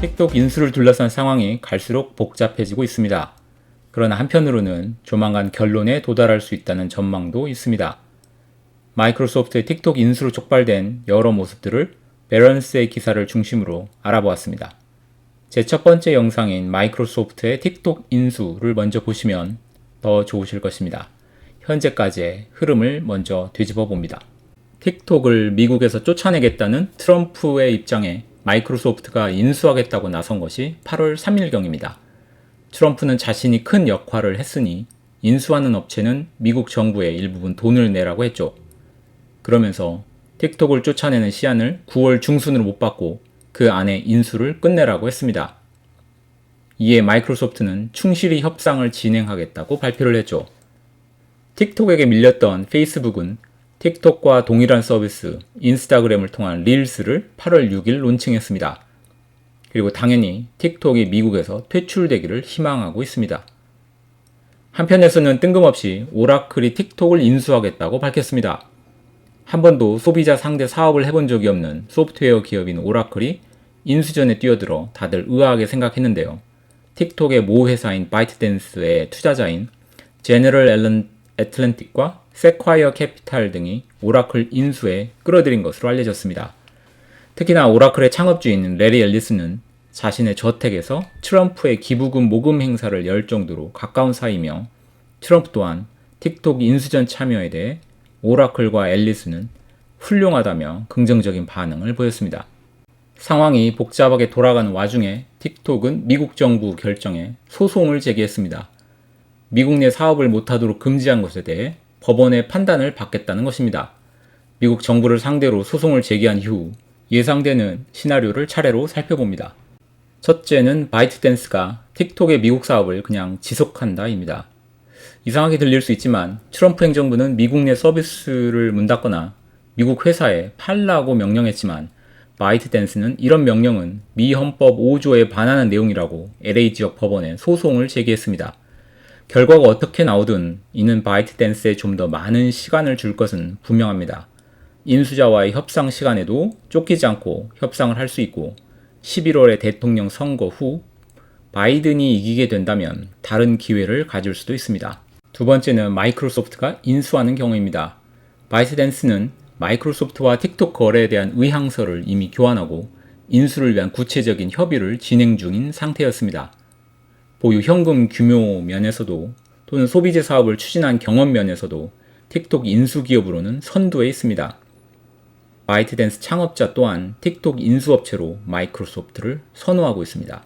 틱톡 인수를 둘러싼 상황이 갈수록 복잡해지고 있습니다. 그러나 한편으로는 조만간 결론에 도달할 수 있다는 전망도 있습니다. 마이크로소프트의 틱톡 인수로 촉발된 여러 모습들을 베런스의 기사를 중심으로 알아보았습니다. 제 첫 번째 영상인 마이크로소프트의 틱톡 인수를 먼저 보시면 더 좋으실 것입니다. 현재까지의 흐름을 먼저 뒤집어 봅니다. 틱톡을 미국에서 쫓아내겠다는 트럼프의 입장에 마이크로소프트가 인수하겠다고 나선 것이 8월 3일경입니다. 트럼프는 자신이 큰 역할을 했으니 인수하는 업체는 미국 정부에 일부분 돈을 내라고 했죠. 그러면서 틱톡을 쫓아내는 시한을 9월 중순으로 못 받고 그 안에 인수를 끝내라고 했습니다. 이에 마이크로소프트는 충실히 협상을 진행하겠다고 발표를 했죠. 틱톡에게 밀렸던 페이스북은 틱톡과 동일한 서비스 인스타그램을 통한 릴스를 8월 6일 론칭했습니다. 그리고 당연히 틱톡이 미국에서 퇴출되기를 희망하고 있습니다. 한편에서는 뜬금없이 오라클이 틱톡을 인수하겠다고 밝혔습니다. 한 번도 소비자 상대 사업을 해본 적이 없는 소프트웨어 기업인 오라클이 인수전에 뛰어들어 다들 의아하게 생각했는데요. 틱톡의 모 회사인 바이트댄스의 투자자인 제너럴 애틀랜틱과 세콰이어 캐피탈 등이 오라클 인수에 끌어들인 것으로 알려졌습니다. 특히나 오라클의 창업주인 레리 앨리스는 자신의 저택에서 트럼프의 기부금 모금 행사를 열 정도로 가까운 사이며 트럼프 또한 틱톡 인수전 참여에 대해 오라클과 앨리스는 훌륭하다며 긍정적인 반응을 보였습니다. 상황이 복잡하게 돌아가는 와중에 틱톡은 미국 정부 결정에 소송을 제기했습니다. 미국 내 사업을 못하도록 금지한 것에 대해 법원의 판단을 받겠다는 것입니다. 미국 정부를 상대로 소송을 제기한 이후 예상되는 시나리오를 차례로 살펴봅니다. 첫째는 바이트댄스가 틱톡의 미국 사업을 그냥 지속한다입니다. 이상하게 들릴 수 있지만 트럼프 행정부는 미국 내 서비스를 문 닫거나 미국 회사에 팔라고 명령했지만 바이트댄스는 이런 명령은 미 헌법 5조에 반하는 내용이라고 LA 지역 법원에 소송을 제기했습니다. 결과가 어떻게 나오든 이는 바이트댄스에 좀 더 많은 시간을 줄 것은 분명합니다. 인수자와의 협상 시간에도 쫓기지 않고 협상을 할 수 있고 11월의 대통령 선거 후 바이든이 이기게 된다면 다른 기회를 가질 수도 있습니다. 두 번째는 마이크로소프트가 인수하는 경우입니다. 바이트댄스는 마이크로소프트와 틱톡 거래에 대한 의향서를 이미 교환하고 인수를 위한 구체적인 협의를 진행 중인 상태였습니다. 보유 현금 규모 면에서도 또는 소비재 사업을 추진한 경험 면에서도 틱톡 인수 기업으로는 선두에 있습니다. 바이트댄스 창업자 또한 틱톡 인수업체로 마이크로소프트를 선호하고 있습니다.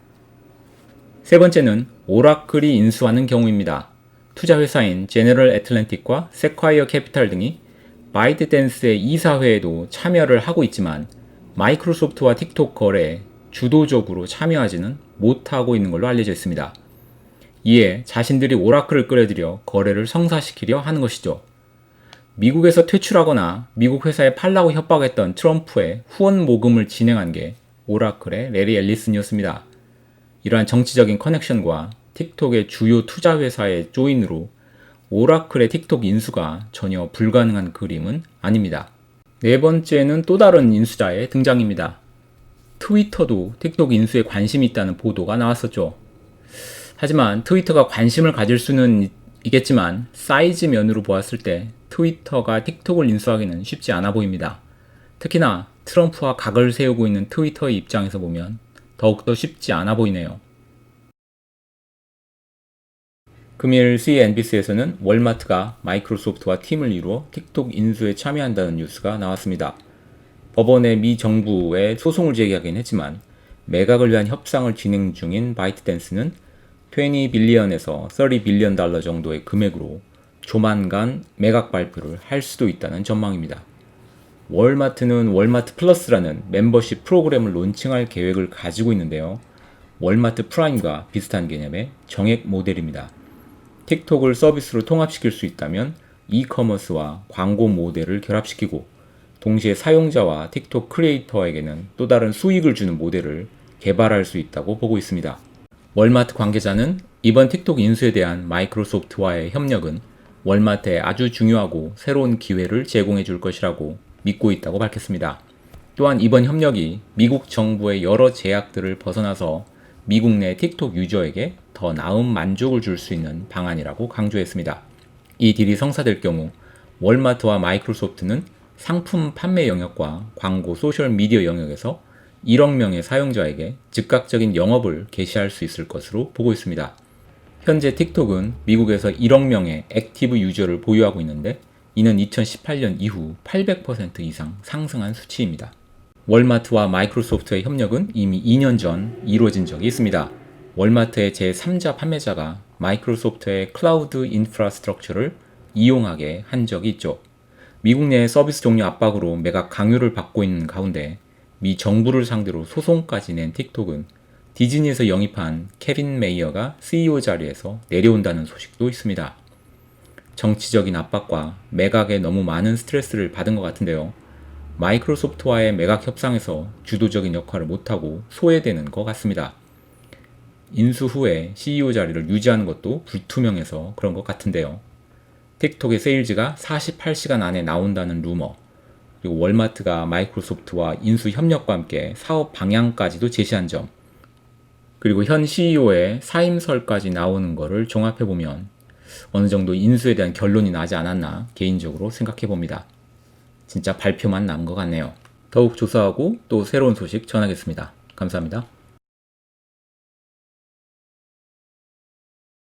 세 번째는 오라클이 인수하는 경우입니다. 투자회사인 제너럴 애틀랜틱과 세콰이어 캐피탈 등이 바이트댄스의 이사회에도 참여를 하고 있지만 마이크로소프트와 틱톡 거래에 주도적으로 참여하지는 못하고 있는 걸로 알려져 있습니다. 이에 자신들이 오라클을 끌어들여 거래를 성사시키려 하는 것이죠. 미국에서 퇴출하거나 미국 회사에 팔라고 협박했던 트럼프의 후원 모금을 진행한 게 오라클의 레리 앨리슨이었습니다. 이러한 정치적인 커넥션과 틱톡의 주요 투자 회사의 조인으로 오라클의 틱톡 인수가 전혀 불가능한 그림은 아닙니다. 네 번째는 또 다른 인수자의 등장입니다. 트위터도 틱톡 인수에 관심이 있다는 보도가 나왔었죠. 하지만 트위터가 관심을 가질 수는 있겠지만 사이즈 면으로 보았을 때 트위터가 틱톡을 인수하기는 쉽지 않아 보입니다. 특히나 트럼프와 각을 세우고 있는 트위터의 입장에서 보면 더욱더 쉽지 않아 보이네요. 금일 CNBC에서는 월마트가 마이크로소프트와 팀을 이루어 틱톡 인수에 참여한다는 뉴스가 나왔습니다. 법원에 미 정부에 소송을 제기하긴 했지만 매각을 위한 협상을 진행 중인 바이트댄스는 20 빌리언에서 30 빌리언 달러 정도의 금액으로 조만간 매각 발표를 할 수도 있다는 전망입니다. 월마트는 월마트 플러스라는 멤버십 프로그램을 론칭할 계획을 가지고 있는데요. 월마트 프라임과 비슷한 개념의 정액 모델입니다. 틱톡을 서비스로 통합시킬 수 있다면 이커머스와 광고 모델을 결합시키고 동시에 사용자와 틱톡 크리에이터에게는 또 다른 수익을 주는 모델을 개발할 수 있다고 보고 있습니다. 월마트 관계자는 이번 틱톡 인수에 대한 마이크로소프트와의 협력은 월마트에 아주 중요하고 새로운 기회를 제공해 줄 것이라고 믿고 있다고 밝혔습니다. 또한 이번 협력이 미국 정부의 여러 제약들을 벗어나서 미국 내 틱톡 유저에게 더 나은 만족을 줄 수 있는 방안이라고 강조했습니다. 이 딜이 성사될 경우 월마트와 마이크로소프트는 상품 판매 영역과 광고 소셜 미디어 영역에서 1억 명의 사용자에게 즉각적인 영업을 개시할 수 있을 것으로 보고 있습니다. 현재 틱톡은 미국에서 1억 명의 액티브 유저를 보유하고 있는데 이는 2018년 이후 800% 이상 상승한 수치입니다. 월마트와 마이크로소프트의 협력은 이미 2년 전 이루어진 적이 있습니다. 월마트의 제3자 판매자가 마이크로소프트의 클라우드 인프라스트럭처를 이용하게 한 적이 있죠. 미국 내 서비스 종료 압박으로 매각 강요를 받고 있는 가운데 미 정부를 상대로 소송까지 낸 틱톡은 디즈니에서 영입한 케빈 메이어가 CEO 자리에서 내려온다는 소식도 있습니다. 정치적인 압박과 매각에 너무 많은 스트레스를 받은 것 같은데요. 마이크로소프트와의 매각 협상에서 주도적인 역할을 못하고 소외되는 것 같습니다. 인수 후에 CEO 자리를 유지하는 것도 불투명해서 그런 것 같은데요. 틱톡의 세일즈가 48시간 안에 나온다는 루머, 그리고 월마트가 마이크로소프트와 인수 협력과 함께 사업 방향까지도 제시한 점, 그리고 현 CEO의 사임설까지 나오는 것을 종합해보면 어느 정도 인수에 대한 결론이 나지 않았나 개인적으로 생각해봅니다. 진짜 발표만 남은 것 같네요. 더욱 조사하고 또 새로운 소식 전하겠습니다. 감사합니다.